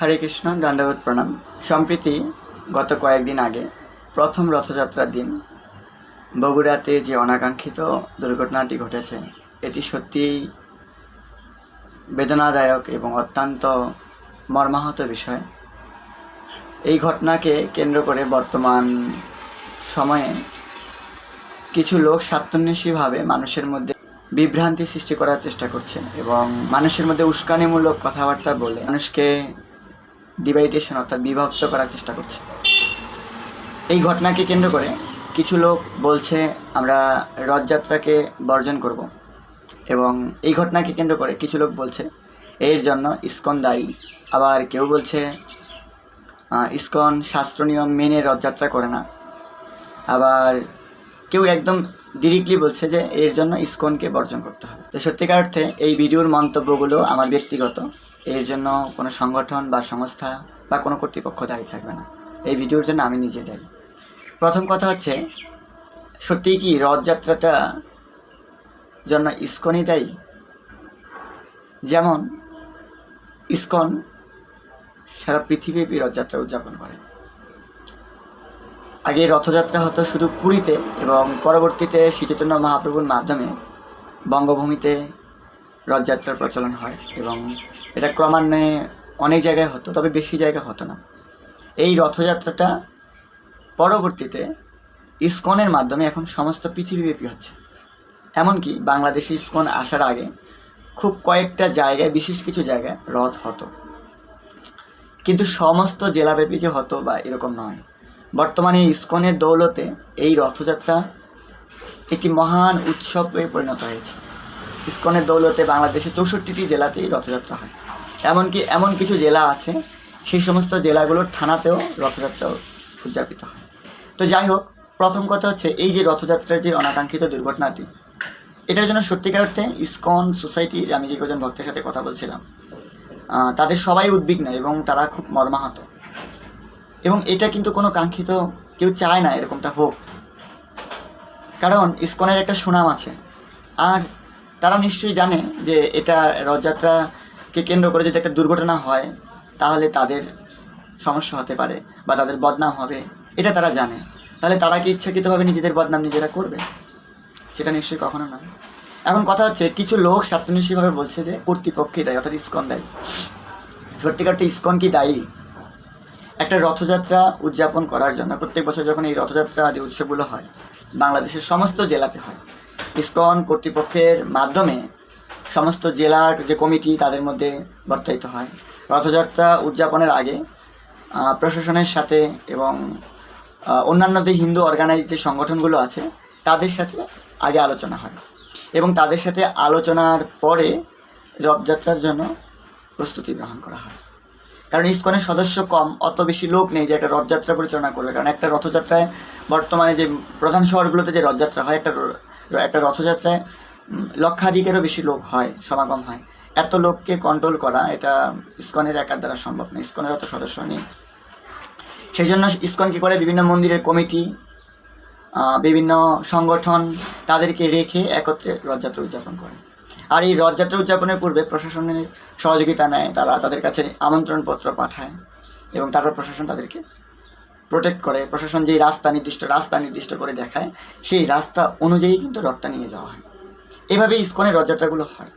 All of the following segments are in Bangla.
হরে কৃষ্ণ, দণ্ডবোধ প্রণাম। সম্প্রতি গত কয়েকদিন আগে প্রথম রথযাত্রার দিন বগুড়াতে যে অনাকাঙ্ক্ষিত দুর্ঘটনাটি ঘটেছে, এটি সত্যিই বেদনাদায়ক এবং অত্যন্ত মর্মাহত বিষয়। এই ঘটনাকে কেন্দ্র করে বর্তমান সময়ে কিছু লোক স্বার্থান্বেষীভাবে মানুষের মধ্যে বিভ্রান্তি সৃষ্টি করার চেষ্টা করছে এবং মানুষের মধ্যে উস্কানিমূলক কথাবার্তা বলে মানুষকে ডিভাইডেশন অর্থাৎ বিভক্ত করার চেষ্টা করছে। এই ঘটনাকে কেন্দ্র করে কিছু লোক বলছে আমরা রথযাত্রাকে বর্জন করব, এবং এই ঘটনাকে কেন্দ্র করে কিছু লোক বলছে এর জন্য ইসকন দায়ী। আবার কেউ বলছে ইসকন শাস্ত্র নিয়ম মেনে রথযাত্রা করে না। আবার কেউ একদম ডিরেক্টলি বলছে যে এর জন্য ইসকনকে বর্জন করতে হবে। তো সত্যিকার অর্থে এই ভিডিওর মন্তব্যগুলো আমার ব্যক্তিগত, এর জন্য কোনো সংগঠন বা সংস্থা বা কোনো কর্তৃপক্ষ দায়ী থাকবে না। এই ভিডিওর জন্য আমি নিজে দায়ী। প্রথম কথা হচ্ছে, সত্যিই কি রথযাত্রাটা জন্য ইসকনই দায়ী? যেমন ইসকন সারা পৃথিবীব্যাপী রথযাত্রা উদযাপন করে। আগে রথযাত্রা হতো শুধু পুরীতে, এবং পরবর্তীতে শ্রী চৈতন্য মহাপ্রভুর মাধ্যমে বঙ্গভূমিতে রথযাত্রার প্রচলন হয়, এবং এটা ক্রমান্বয়ে অনেক জায়গায় হতো, তবে বেশি জায়গা হতো না। এই রথযাত্রাটা পরবর্তীতে ইসকনের মাধ্যমে এখন সমস্ত পৃথিবীব্যাপী হচ্ছে। এমনকি বাংলাদেশে ইসকন আসার আগে খুব কয়েকটা জায়গায়, বিশেষ কিছু জায়গায় রথ হতো, কিন্তু সমস্ত জেলাব্যাপী যে হতো বা এরকম নয়। বর্তমানে ইসকনের দৌলতে এই রথযাত্রা একটি মহান উৎসবে পরিণত হয়েছে। ইসকনের দৌলতে বাংলাদেশে 64টি জেলাতেই রথযাত্রা হয়। এমনকি এমন কিছু জেলা আছে, সেই সমস্ত জেলাগুলোর থানাতেও রথযাত্রা উদযাপিত হয়। তো যাই হোক, প্রথম কথা হচ্ছে এই যে রথযাত্রার যে অনাকাঙ্ক্ষিত দুর্ঘটনাটি, এটার জন্য সত্যিকার অর্থে ইসকন সোসাইটির, আমি যে কজন ভক্তের সাথে কথা বলছিলাম, তাদের সবাই উদ্বিগ্ন এবং তারা খুব মর্মাহত। এবং এটা কিন্তু কোনো কাঙ্ক্ষিত, কেউ চায় না এরকমটা হোক, কারণ ইসকনের একটা সুনাম আছে। আর তারা নিশ্চয়ই জানে যে এটা রথযাত্রাকে কেন্দ্র করে যদি একটা দুর্ঘটনা হয় তাহলে তাদের সমস্যা হতে পারে বা তাদের বদনাম হবে, এটা তারা জানে। তাহলে তারা কি ইচ্ছাকৃতভাবে নিজেদের বদনাম নিজেরা করবে? সেটা নিশ্চয়ই কখনো নয়। এখন কথা হচ্ছে, কিছু লোক স্বার্থান্বেষীভাবে বলছে যে কর্তৃপক্ষই দায়ী, অর্থাৎ ইসকন দায়ী। সত্যিকার অর্থে ইসকন কি দায়ী? একটা রথযাত্রা উদযাপন করার জন্য প্রত্যেক বছর যখন এই রথযাত্রা আদি উৎসবগুলো হয়, বাংলাদেশের সমস্ত জেলাতে হয়। ইসকন কর্তৃপক্ষের মাধ্যমে সমস্ত জেলার যে কমিটি, তাদের মধ্যে বর্তায়িত হয়। রথযাত্রা উদযাপনের আগে প্রশাসনের সাথে এবং অন্যান্য যে হিন্দু অর্গানাইজ যে সংগঠনগুলো আছে তাদের সাথে আগে আলোচনা হয়, এবং তাদের সাথে আলোচনার পরে রথযাত্রার জন্য প্রস্তুতি গ্রহণ করা হয়। কারণ ইসকনের সদস্য কম, অত বেশি লোক নেই যে একটা রথযাত্রা পরিচালনা করবে। কারণ একটা রথযাত্রায় বর্তমানে যে প্রধান শহরগুলোতে যে রথযাত্রা হয়, একটা রথযাত্রায় লক্ষাধিকেরও বেশি লোক হয়, সমাগম হয়। এত লোককে কন্ট্রোল করা এটা ইসকনের একার দ্বারা সম্ভব না, ইসকনের অত সদস্য নেই। সেই জন্য ইসকন কী করে, বিভিন্ন মন্দিরের কমিটি, বিভিন্ন সংগঠন, তাদেরকে রেখে একত্রে রথযাত্রা উদযাপন করে। আর এই রথযাত্রা উদযাপনের পূর্বে প্রশাসনের সহযোগিতা নেয়, তারা তাদের কাছে আমন্ত্রণপত্র পাঠায় এবং তারপর প্রশাসন তাদেরকে প্রোটেক্ট করে। প্রশাসন যেই রাস্তা নির্দিষ্ট করে দেখায়, সেই রাস্তা অনুযায়ী কিন্তু রথটা নিয়ে যাওয়া হয়। এভাবে ইসকনের রথযাত্রাগুলো হয়।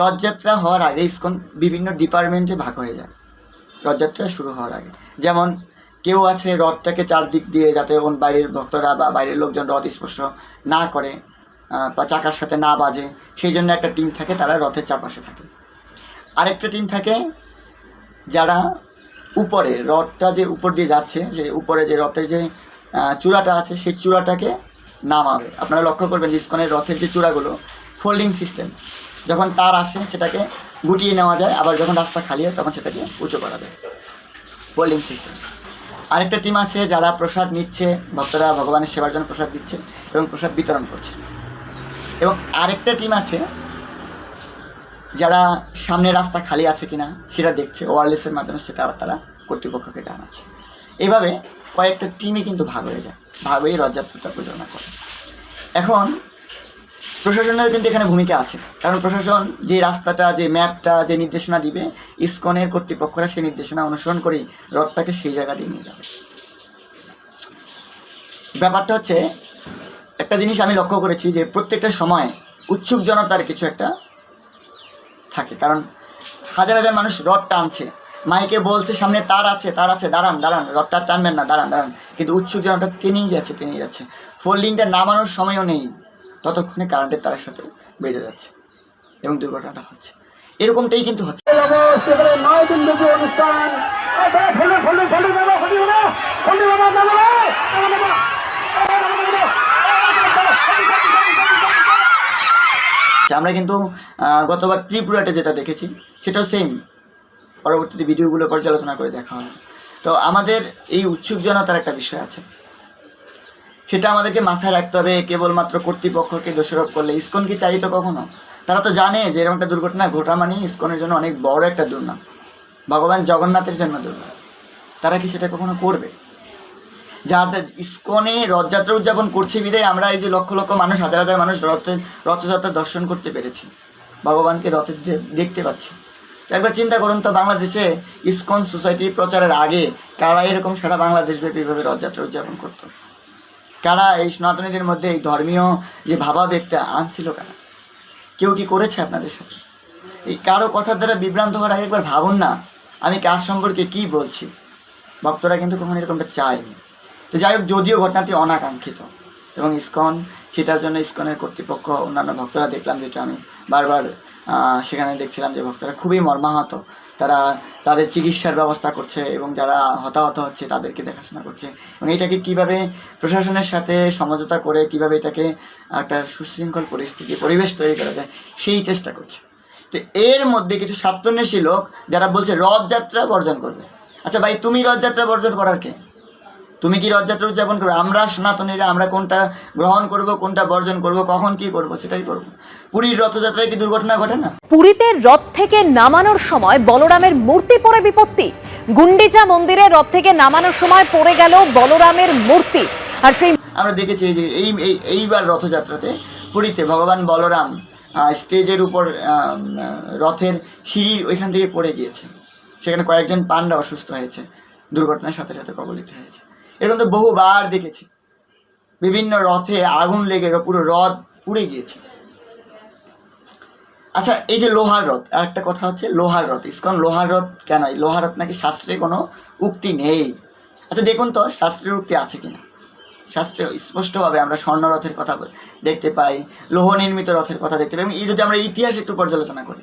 রথযাত্রা হওয়ার আগে ইসকন বিভিন্ন ডিপার্টমেন্টে ভাগ হয়ে যায় রথযাত্রা শুরু হওয়ার আগে। যেমন কেউ আছে রথটাকে চারদিক দিয়ে যাতে বাইরের ভক্তরা বা বাইরের লোকজন রথ স্পর্শ না করে বা চাকার সাথে না বাজে, সেই জন্য একটা টিম থাকে, তারা রথের চারপাশে থাকে। আরেকটা টিম থাকে যারা উপরে, রথটা যে উপর দিয়ে যাচ্ছে, যে উপরে যে রথের যে চূড়াটা আছে সেই চূড়াটাকে নামাবে। আপনারা লক্ষ্য করবেন যে ইসকনের রথের যে চূড়াগুলো ফোল্ডিং সিস্টেম, যখন তার আসে সেটাকে গুটিয়ে নেওয়া যায়, আবার যখন রাস্তা খালি হয় তখন সেটাকে উঁচু করা যায়, ফোল্ডিং সিস্টেম। আরেকটা টিম আছে যারা প্রসাদ নিচ্ছে, ভক্তরা ভগবানের সেবার জন্য প্রসাদ দিচ্ছে এবং প্রসাদ বিতরণ করছে। এবং আরেকটা টিম আছে যারা সামনে রাস্তা খালি আছে কিনা সেটা দেখছে, ওয়্যারলেসের মাধ্যমে সেটা আবার তারা কর্তৃপক্ষকে জানাচ্ছে। এভাবে কয়েকটা টিমে কিন্তু ভাগ হয়ে যায়, ভাগ হয়ে রথযাত্রাটা পরিচালনা করে। এখন প্রশাসনের কিন্তু এখানে ভূমিকা আছে, কারণ প্রশাসন যে রাস্তাটা, যে ম্যাপটা, যে নির্দেশনা দিবে, ইসকনের কর্তৃপক্ষরা সেই নির্দেশনা অনুসরণ করেই রথটাকে সেই জায়গা দিয়ে নিয়ে যাবে। ব্যাপারটা হচ্ছে, একটা জিনিস আমি লক্ষ্য করেছি যে প্রত্যেকটা সময় উৎসুক জনতার কিছু একটা থাকে, কারণ হাজার হাজার মানুষ রথ টানছে, মাইকে বলছে সামনে তার আছে, দাঁড়ান দাঁড়ান, রথটা টানবেন না, দাঁড়ান দাঁড়ান, কিন্তু উৎসুক জনতা টেনেই যাচ্ছে। ফোল্ডিংটা নামানোর সময়ও নেই, ততক্ষণে কারেন্টের তারের সাথে বেজে যাচ্ছে এবং দুর্ঘটনাটা হচ্ছে। এরকমটাই কিন্তু হচ্ছে। আমরা কিন্তু গতবার ত্রিপুরাতে যেটা দেখেছি সেটাও সেম, পরবর্তীতে ভিডিওগুলো পর্যালোচনা করে দেখা হয়। তো আমাদের এই উৎসুক জনতার একটা বিষয় আছে, সেটা আমাদেরকে মাথায় রাখতে হবে। কেবলমাত্র কর্তৃপক্ষকে দোষারোপ করলে ইসকন কি চাইতো কখনো? তারা তো জানে যে এরকম একটা দুর্ঘটনা ঘটা মানে ইসকনের জন্য অনেক বড় একটা দুর্নাম, ভগবান জগন্নাথের জন্য দুর্নাম। তারা কি সেটা কখনো করবে? যাদের ইসকনে রথযাত্রা উদযাপন করছে বিদায় আমরা এই যে লক্ষ লক্ষ মানুষ, হাজার হাজার মানুষ রথযাত্রা দর্শন করতে পেরেছি, ভগবানকে রথে দেখতে পাচ্ছি। তো একবার চিন্তা করুন তো, বাংলাদেশে ইসকন সোসাইটি প্রচারের আগে কারা এরকম সারা বাংলাদেশব্যাপীভাবে রথযাত্রা উদযাপন করত? কারা এই সনাতনীদের মধ্যে এই ধর্মীয় যে ভাবাবেগটা আনছিল? কারা? কেউ কি করেছে আপনাদের সাথে? এই কারো কথার দ্বারা বিভ্রান্ত হওয়ার আগে একবার ভাবুন না আমি কার সম্পর্কে কি বলছি। ভক্তরা কিন্তু কখনো এরকমটা চায়নি। তো যাই হোক, যদিও ঘটনাটি অনাকাঙ্ক্ষিত এবং ইসকন সেটার জন্য ইসকনের কর্তৃপক্ষ, অন্যান্য ভক্তরা দেখলাম, যেটা আমি বারবার সেখানে দেখছিলাম যে ভক্তরা খুবই মর্মাহত। তারা তাদের চিকিৎসার ব্যবস্থা করছে এবং যারা হতাহত হচ্ছে তাদেরকে দেখাশোনা করছে, এবং এটাকে কিভাবে প্রশাসনের সাথে সমঝোতা করে কিভাবে এটাকে একটা সুশৃঙ্খল পরিবেশ তৈরি করা যায় সেই চেষ্টা করছে। তো এর মধ্যে কিছু স্বার্থন্বেষী লোক যারা বলছে রথযাত্রা বর্জন করবে। আচ্ছা ভাই, তুমি রথযাত্রা বর্জন করার কে? তুমি কি রথযাত্রা উদযাপন করবে? আমরা সনাতনীরা আমরা কোনটা গ্রহণ করব, কোনটা বর্জন করব, কখন কি করব সেটাই করব। পুরীর রথযাত্রায় কি দুর্ঘটনা ঘটে না? পুরীতে রথ থেকে নামানোর সময় বলরামের মূর্তি পড়ে বিপত্তি। গুন্ডিচা মন্দিরে রথ থেকে নামানোর সময় পড়ে গেল বলরামের মূর্তি। আর সেই আমরা দেখেছি যে এইবার রথযাত্রাতে পুরীতে ভগবান বলরাম স্টেজের উপর রথের সিঁড়ির ওইখান থেকে পড়ে গিয়েছে। সেখানে কয়েকজন পান্ডা অসুস্থ হয়েছে, দুর্ঘটনার সাথে সাথে কবলিত হয়েছে। এরকম তো বহুবার দেখেছি। বিভিন্ন রথে আগুন লেগে পুরো রথ পুড়ে গিয়েছে। আচ্ছা, এই যে লোহার রথ, আর একটা কথা হচ্ছে লোহার রথ, ইসকন লোহার রথ কেন? লোহার রথ নাকি শাস্ত্রে কোনো উক্তি নেই। আচ্ছা দেখুন তো শাস্ত্রের উক্তি আছে কিনা। শাস্ত্রে স্পষ্টভাবে আমরা স্বর্ণ রথের কথা দেখতে পাই, লৌহ নির্মিত রথের কথা দেখতে পাই। এই যদি আমরা ইতিহাস একটু পর্যালোচনা করি,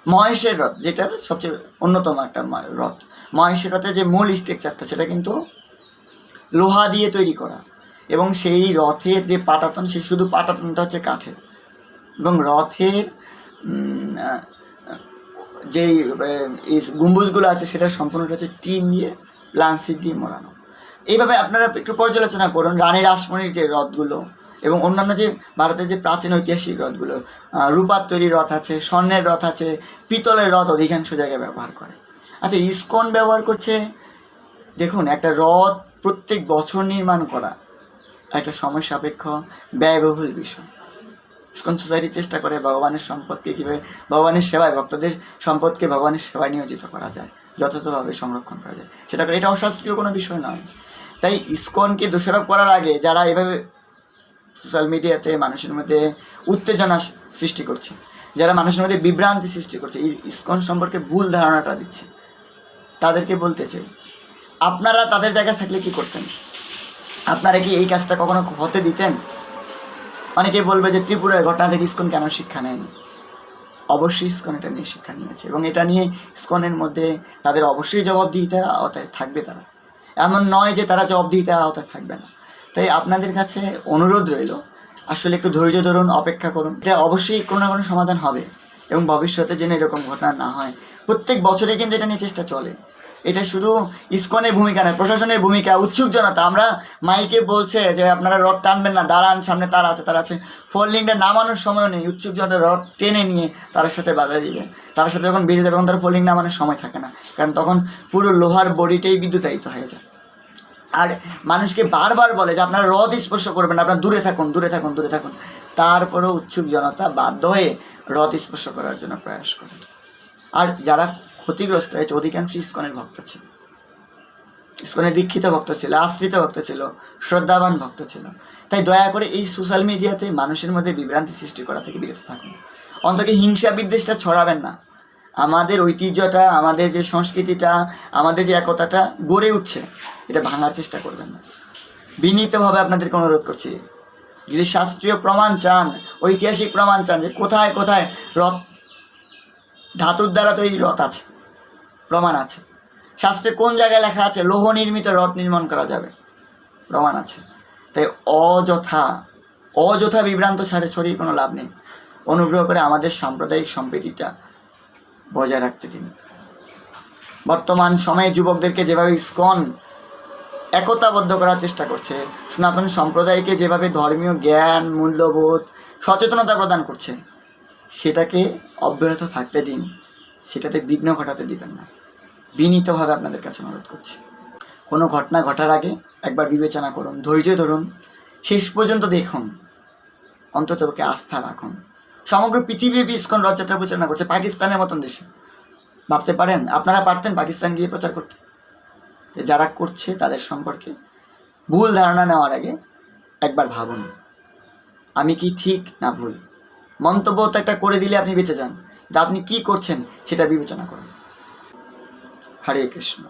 মহেশের রথ যেটা সবচেয়ে অন্যতম একটা রথ, মহেশের রথের যে মূল স্ট্রাকচারটা সেটা কিন্তু লোহা দিয়ে তৈরি করা, এবং সেই রথের যে পাটাতন, সে শুধু পাটাতনটা হচ্ছে কাঠের, এবং রথের যেই গম্বুজগুলো আছে সেটা সম্পূর্ণটা হচ্ছে টিন দিয়ে, লাঞ্চিট দিয়ে মোড়ানো। এইভাবে আপনারা একটু পর্যালোচনা করুন রানী রাসমণির যে রথগুলো এবং অন্যান্য যে ভারতের যে প্রাচীন ঐতিহাসিক রথগুলো, রূপার তৈরি রথ আছে, স্বর্ণের রথ আছে, পিতলের রথ অধিকাংশ জায়গায় ব্যবহার করে। আচ্ছা ইসকন ব্যবহার করছে, দেখুন একটা রথ প্রত্যেক বছর নির্মাণ করা একটা সময় সাপেক্ষ ব্যয়বহুল বিষয়। ইসকন সোসাইটি চেষ্টা করে ভগবানের সম্পদকে কীভাবে ভগবানের সেবায়, ভক্তদের সম্পদকে ভগবানের সেবায় নিয়োজিত করা যায়, যথাযথভাবে সংরক্ষণ করা যায়, সেটা করে। এটা অশাস্ত্রীয় কোনো বিষয় নয়। তাই ইসকনকে দোষারোপ করার আগে যারা এভাবে সোশ্যাল মিডিয়াতে মানুষের মধ্যে উত্তেজনা সৃষ্টি করছে, যারা মানুষের মধ্যে বিভ্রান্তি সৃষ্টি করছে, ইসকন সম্পর্কে ভুল ধারণাটা দিচ্ছে, তাদেরকে বলতে চাই আপনারা তাদের জায়গায় থাকলে কি করতেন? আপনারা কি এই কাজটা কখনো হতে দিতেন? অনেকে বলবে যে ত্রিপুরার ঘটনা থেকে ইসকন কেন শিক্ষা নেয়নি। অবশ্যই ইসকন এটা নিয়ে শিক্ষা নিয়েছে, এবং এটা নিয়ে ইসকনের মধ্যে তাদের অবশ্যই জবাবদিহিতার আওতায় থাকবে। তারা এমন নয় যে তারা জবাবদিহিতার আওতায় থাকবে না। তাই আপনাদের কাছে অনুরোধ রইল, আসলে একটু ধৈর্য ধরুন, অপেক্ষা করুন। এটা অবশ্যই কোনো না কোনো সমাধান হবে, এবং ভবিষ্যতে যেন এরকম ঘটনা না হয়। প্রত্যেক বছরে কিন্তু এটা নিয়ে চেষ্টা চলে। এটা শুধু ইসকনের ভূমিকা নয়, প্রশাসনের ভূমিকা। উৎসুক জনতা, আমরা মাইকে বলছে যে আপনারা রথ টানবেন না, দাঁড়ান, সামনে তার আছে, ফোল্ডিংটা নামানোর সময় নেই। উৎসুক জনতা রথ টেনে নিয়ে তার সাথে বাধা দিবে। তার সাথে যখন বেজে যাবে তখন তার ফোল্ডিং নামানোর সময় থাকে না, কারণ তখন পুরো লোহার বডিটাই বিদ্যুতায়িত হয়ে যায়। আর মানুষকে বারবার বলে যে আপনারা হ্রদ স্পর্শ করবেন না, আপনারা দূরে থাকুন, দূরে থাকুন, দূরে থাকুন। তারপরেও উৎসুক জনতা বাধ্য হয়ে হ্রদ স্পর্শ করার জন্য প্রয়াস করে। আর যারা ক্ষতিগ্রস্ত হয়েছে অধিকাংশ ইসকনের ভক্ত ছিল, ইসকনের দীক্ষিত ভক্ত ছিল, আশ্রিত ভক্ত ছিল, শ্রদ্ধাবান ভক্ত ছিল। তাই দয়া করে এই সোশ্যাল মিডিয়াতে মানুষের মধ্যে বিভ্রান্তি সৃষ্টি করা থেকে বিরত থাকুন। অন্তত হিংসা বিদ্বেষটা ছড়াবেন না। আমাদের ঐতিহ্যটা, আমাদের যে সংস্কৃতিটা, আমাদের যে একতাটা গড়ে উঠছে, এটা ভাঙার চেষ্টা করবেন না। বিনীতভাবে আপনাদেরকে অনুরোধ করছি, যদি শাস্ত্রীয় প্রমাণ চান, ঐতিহাসিক প্রমাণ চান যে কোথায় কোথায় রথ, ধাতুর দ্বারা তৈরি রথ আছে, প্রমাণ আছে। শাস্ত্রে কোন জায়গায় লেখা আছে লৌহ নির্মিত রথ নির্মাণ করা যাবে, প্রমাণ আছে। তাই অযথা বিভ্রান্ত ছড়িয়ে কোনো লাভ নেই। অনুগ্রহ করে আমাদের সাম্প্রদায়িক সম্প্রীতিটা বজায় রাখতে দিন। বর্তমান সময়ে যুবকদেরকে যেভাবে ইসকন একতাবদ্ধ করার চেষ্টা করছে, সনাতন সম্প্রদায়কে যেভাবে ধর্মীয় জ্ঞান, মূল্যবোধ, সচেতনতা প্রদান করছে, সেটাকে অব্যাহত থাকতে দিন, সেটাতে বিঘ্ন ঘটাতে দিবেন না। বিনীতভাবে আপনাদের কাছে অনুরোধ করছি। কোনো ঘটনা ঘটার আগে একবার বিবেচনা করুন, ধৈর্য ধরুন, শেষ পর্যন্ত দেখুন, অন্তত ওকে আস্থা রাখুন। সমগ্র পৃথিবী ইসকন রথযাত্রা প্রচারণা করছে, পাকিস্তানের মতন দেশে। ভাবতে পারেন আপনারা পারতেন পাকিস্তান গিয়ে প্রচার করতে? যারা করছে তাদের সম্পর্কে ভুল ধারণা নেওয়ার আগে একবার ভাবুন, আমি কি ঠিক না ভুল। মন্তব্য তো একটা করে দিলে আপনি বেঁচে যান, তা আপনি কি করছেন সেটা বিবেচনা করুন। হরে কৃষ্ণ।